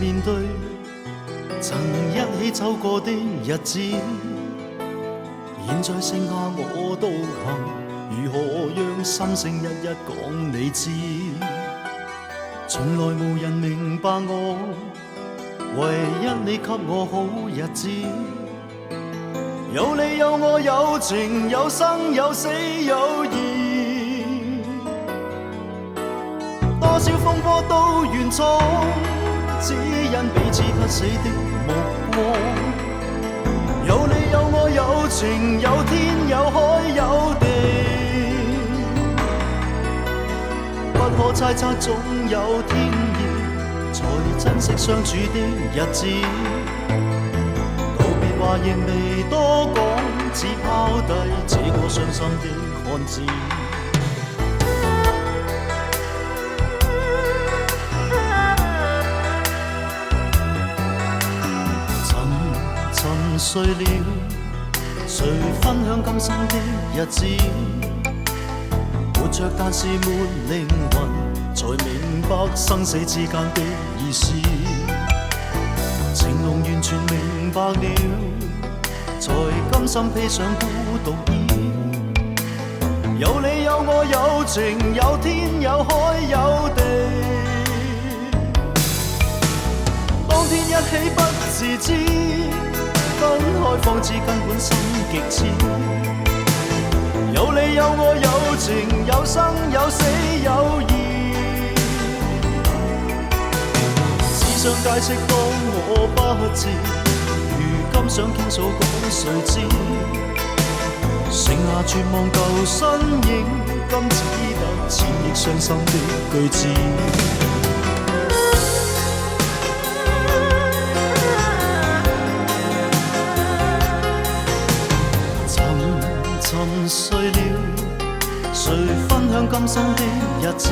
面對曾一起走過的日子，現在剩下我獨行，如何讓心聲一一講你知？從來無人明白我，唯一你給我好日子。有你有我有情有生有死有義，多少風波都願闖，只因彼此不死的目光。有你有我有情有天有海有地，不可猜測總有天意，才珍惜相處的日子。道別話亦未多講，只拋低這個傷心的漢子。沉睡了，誰分享今生的日子？活着但是沒靈魂，才明白生死之間的意思。情濃完全明白了，才甘心披上孤獨衣。有你有我有情有天有海有地，當天一起不自知，分開方知根本心極痴。有你有我有情有生有死有義，只想解釋當我不智，如今想傾訴講誰知？剩下絕望舊身影，今只得千億傷心的句子。沉睡了，誰分享今生的日子？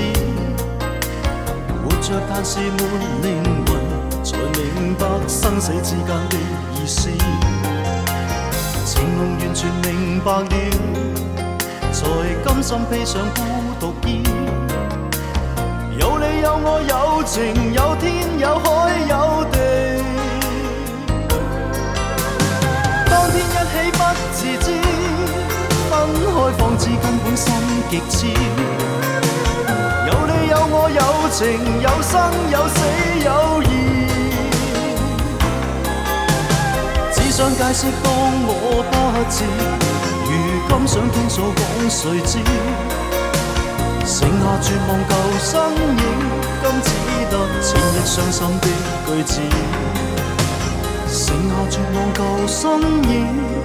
活着但是沒靈魂，才明白生死之間的意思。情濃完全明白了，才甘心披上孤獨衣。有你有我有情有天有海有地，當天一起不自知，分開方知根本心極痴。有你有我有情有生有死有義，只想解釋當我不智，如今想傾訴講誰知？剩下絕望舊身影，今只得千億傷心的句子。剩下絕望舊身影，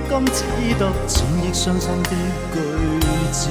今只得千億傷心的句子。